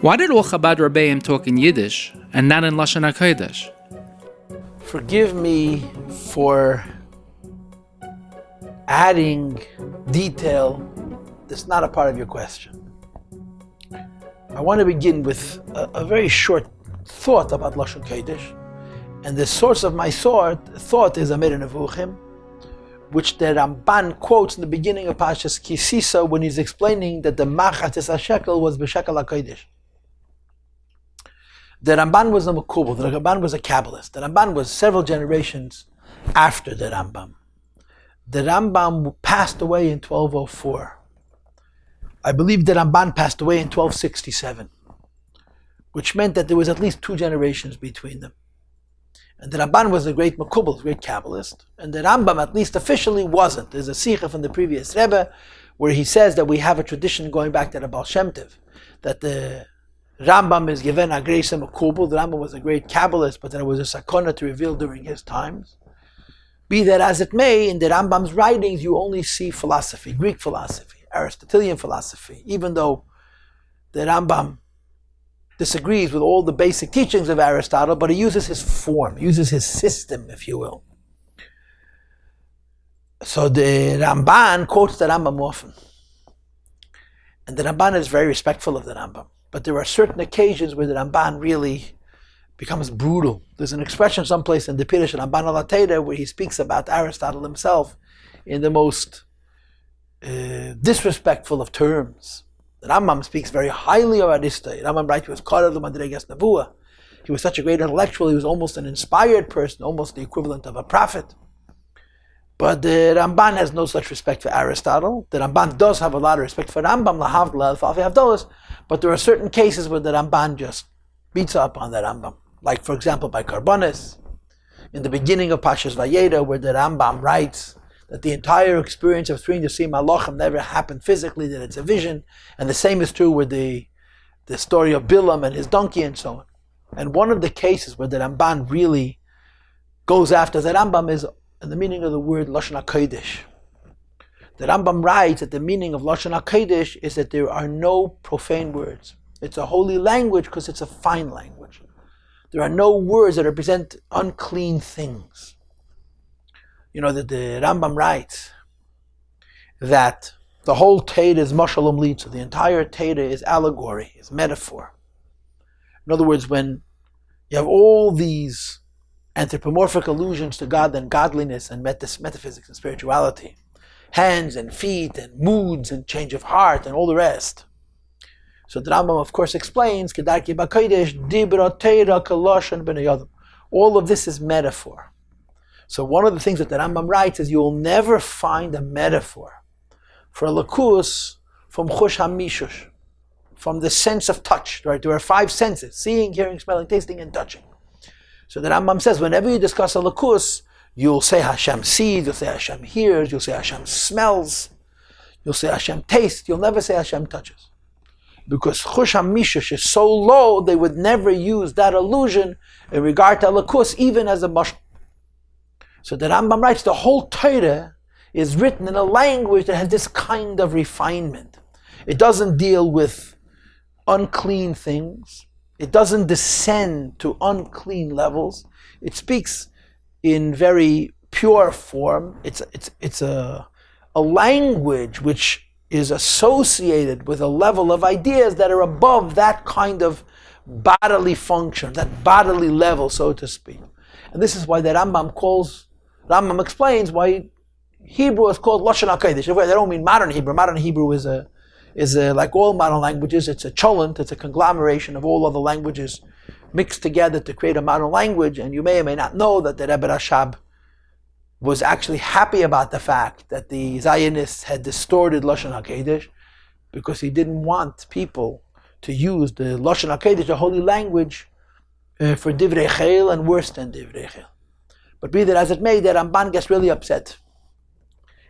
Why did all Chabad Rebbeim talk in Yiddish and not in Lashon Hakodesh? Forgive me for adding detail that's not a part of your question. I want to begin with a very short thought about Lashon Hakodesh, and the source of my thought is Amir Nevuchim, which the Ramban quotes in the beginning of Pashas Kisisa when he's explaining that the Machatzis HaShekel was B'Shekel HaKodesh. The Ramban was a Mekubal, the Ramban was a Kabbalist. The Ramban was several generations after the Rambam. The Rambam passed away in 1204. I believe the Ramban passed away in 1267, which meant that there was at least 2 generations between them. And the Ramban was a great Mekubal, great Kabbalist, and the Rambam, at least officially, wasn't. There's a Sikha from the previous Rebbe where he says that we have a tradition going back to the Baal Shem Tov, that the Rambam is given a grace Mekubal. The Rambam was a great Kabbalist, but there was a sakona to reveal during his times. Be that as it may, in the Rambam's writings you only see philosophy, Greek philosophy, Aristotelian philosophy, even though the Rambam disagrees with all the basic teachings of Aristotle, but he uses his form, uses his system, if you will. So the Ramban quotes the Rambam often. And the Ramban is very respectful of the Rambam. But there are certain occasions where the Ramban really becomes brutal. There's an expression someplace in the Pirush Ramban al-Ateda where he speaks about Aristotle himself in the most disrespectful of terms. The Rambam speaks very highly of Aristotle. The Rambam writes he was Karad l'Madregas Nevuah. He was such a great intellectual, he was almost an inspired person, almost the equivalent of a prophet. But the Ramban has no such respect for Aristotle. The Ramban does have a lot of respect for Rambam, Lahavdla, Alfafi Havdolos, but there are certain cases where the Ramban just beats up on the Rambam. Like, for example, by Karbonis, in the beginning of Pashas Vayeda, where the Rambam writes that the entire experience of 3 Malachim never happened physically, that it's a vision, and the same is true with the story of Bilam and his donkey and so on. And one of the cases where the Ramban really goes after the Rambam is in the meaning of the word Lashon Hakodesh. The Rambam writes that the meaning of Lashon Hakodesh is that there are no profane words. It's a holy language because it's a fine language. There are no words that represent unclean things. You know that the Rambam writes that the whole Teda is Mechalel Shabbos, so the entire Teda is allegory, is metaphor. In other words, when you have all these anthropomorphic allusions to God and godliness and metaphysics and spirituality, hands and feet and moods and change of heart and all the rest. So the Rambam of course explains, Kedarki B'Kodesh, Dibra Teira Kaloshan B'Nei. All of this is metaphor. So one of the things that the Rambam writes is you will never find a metaphor for a lakus from Chush HaMishush, from the sense of touch. Right? There are 5 senses: seeing, hearing, smelling, tasting, and touching. So the Rambam says whenever you discuss a lakus, you'll say Hashem sees, you'll say Hashem hears, you'll say Hashem smells, you'll say Hashem tastes, you'll never say Hashem touches. Because Chush HaMishush is so low, they would never use that allusion in regard to a lakus, even as a mashal. So the Rambam writes the whole Torah is written in a language that has this kind of refinement. It doesn't deal with unclean things. It doesn't descend to unclean levels. It speaks in very pure form. It's a language which is associated with a level of ideas that are above that kind of bodily function, that bodily level, so to speak. And this is why the Rambam explains why Hebrew is called Lashon Hakodesh. They don't mean modern Hebrew. Modern Hebrew is like all modern languages. It's a cholent. It's a conglomeration of all other languages mixed together to create a modern language. And you may or may not know that the Rebbe Rashab was actually happy about the fact that the Zionists had distorted Lashon Hakodesh because he didn't want people to use the Lashon Hakodesh, the holy language, for Divrei Chayil and worse than Divrei Chayil. But be that as it may, the Ramban gets really upset.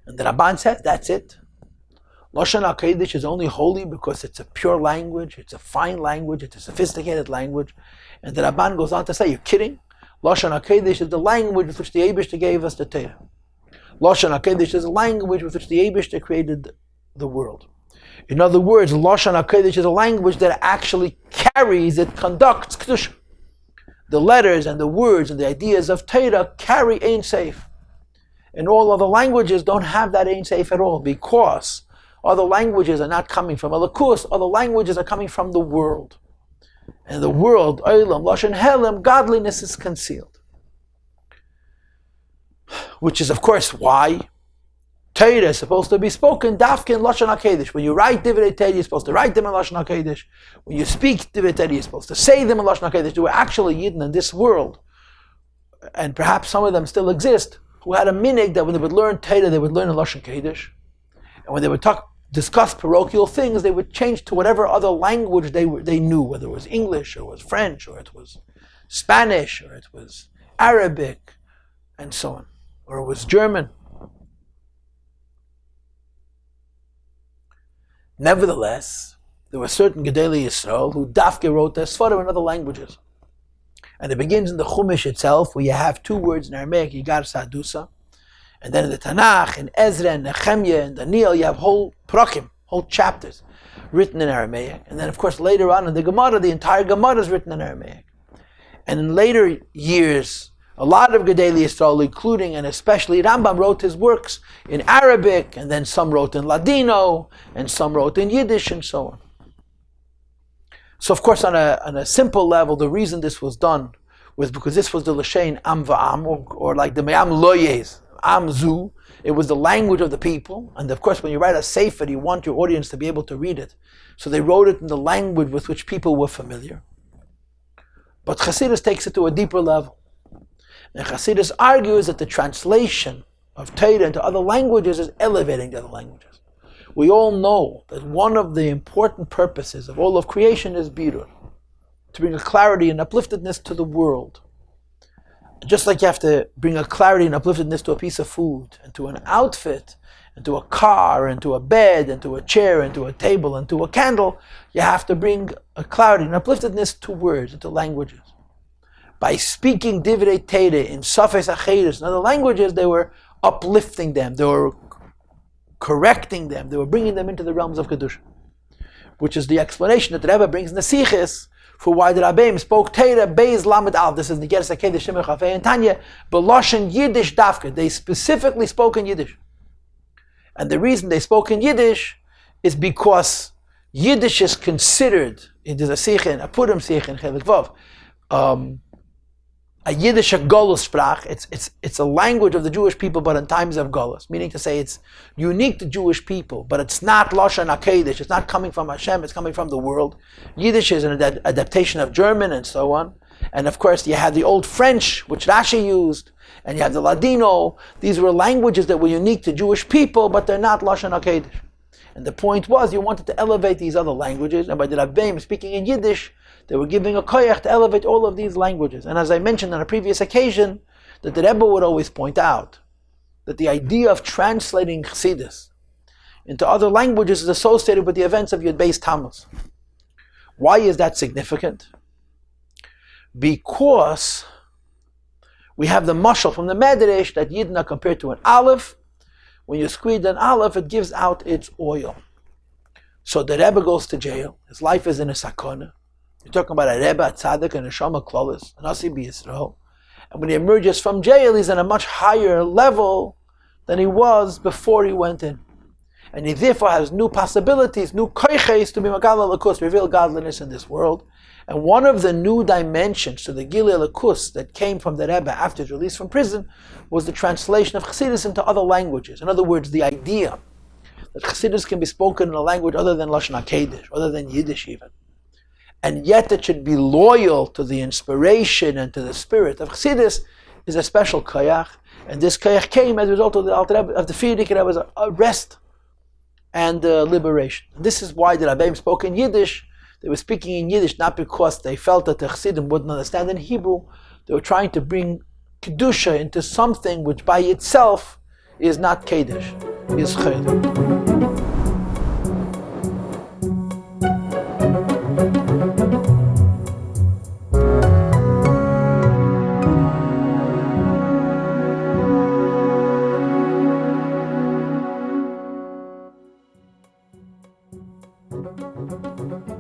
And the Ramban says, that's it. Lashon Hakodesh is only holy because it's a pure language, it's a fine language, it's a sophisticated language. And the Ramban goes on to say, you're kidding? Lashon Hakodesh is the language with which the Eibishter gave us the Torah. Lashon Hakodesh is a language with which the Eibishter created the world. In other words, Lashon Hakodesh is a language that actually carries, it conducts Kedusha. The letters and the words and the ideas of Torah carry Ein Sof. And all other languages don't have that Ein Sof at all, because other languages are not coming from Elokus, other languages are coming from the world. And the world, Olam, Lashon Helem, godliness is concealed. Which is, of course, why Torah is supposed to be spoken dafke in Lashon Hakodesh. When you write Divrei Torah, you're supposed to write them in Lashon Hakodesh. When you speak Divrei Torah, you're supposed to say them in Lashon Hakodesh. There were actually Yidden in this world, and perhaps some of them still exist, who had a minig that when they would learn Torah, they would learn in Lashon Hakodesh. And when they would discuss parochial things, they would change to whatever other language they knew, whether it was English, or it was French, or it was Spanish, or it was Arabic, and so on. Or it was German. Nevertheless, there were certain Gedolei Yisrael who dafke wrote their Sfarim in other languages. And it begins in the Chumash itself, where you have two words in Aramaic, Yigar Sadusa. And then in the Tanakh, in Ezra, and Nehemiah, and Daniel, you have whole prakim, whole chapters written in Aramaic. And then, of course, later on in the Gemara, the entire Gemara is written in Aramaic. And in later years, a lot of Gedolei Yisrael, including and especially Rambam, wrote his works in Arabic, and then some wrote in Ladino, and some wrote in Yiddish, and so on. So, of course, on a simple level, the reason this was done was because this was the Lashem Am Va'am, or like the Me'am Loyes, Am Zu. It was the language of the people, and of course, when you write a sefer, you want your audience to be able to read it. So they wrote it in the language with which people were familiar. But Chassidus takes it to a deeper level. And Chassidus argues that the translation of Torah into other languages is elevating the other languages. We all know that one of the important purposes of all of creation is birur, to bring a clarity and upliftedness to the world. Just like you have to bring a clarity and upliftedness to a piece of food, and to an outfit, and to a car, and to a bed, and to a chair, and to a table, and to a candle, you have to bring a clarity and upliftedness to words and to languages. By speaking Divrei Torah in Safes Acheres and other languages, they were uplifting them, they were correcting them, they were bringing them into the realms of Kedusha. Which is the explanation that the Rebbe brings in the Siches for why the Rebbeim spoke Torah Beis Lamed Al. This is the Yiddish Hakodesh Shemir Chafei and Tanya, B'Lashon Yiddish Dafka. They specifically spoke in Yiddish. And the reason they spoke in Yiddish is because Yiddish is considered, there's a Siche, a Purim Siche in Chelik Vav, a Yiddish Golus Sprach. It's a language of the Jewish people, but in times of Golus, meaning to say it's unique to Jewish people, but it's not Lashon Hakodesh. It's not coming from Hashem. It's coming from the world. Yiddish is an adaptation of German and so on. And of course, you had the Old French, which Rashi used, and you have the Ladino. These were languages that were unique to Jewish people, but they're not Lashon Hakodesh. And the point was, you wanted to elevate these other languages, and by the Rebbeim speaking in Yiddish, they were giving a koyach to elevate all of these languages. And as I mentioned on a previous occasion, that the Rebbe would always point out that the idea of translating Chassidus into other languages is associated with the events of Yud Beis Tammuz. Why is that significant? Because we have the mashal from the Medrash that Yidden are compared to an olive. When you squeeze an olive, it gives out its oil. So the Rebbe goes to jail. His life is in a sakona. You're talking about a Rebbe, a tzaddik, and a Shama Klolis, an Asi B'Yisrael. And when he emerges from jail, he's on a much higher level than he was before he went in. And he therefore has new possibilities, new koiches to be Mechalel Shabbos, reveal godliness in this world. And one of the new dimensions to the Gilui Elokus that came from the Rebbe after his release from prison was the translation of Chassidus into other languages. In other words, the idea that Chassidus can be spoken in a language other than Lashon Hakodesh, other than Yiddish even. And yet it should be loyal to the inspiration and to the spirit of Chassidus is a special koyach. And this koyach came as a result of the Frierdiker Rebbe's arrest and liberation. And this is why the Rebbeim spoke in Yiddish. They were speaking in Yiddish not because they felt that the Chassidim wouldn't understand in Hebrew. They were trying to bring Kedusha into something which by itself is not Kedesh, is Chayil. Shalom.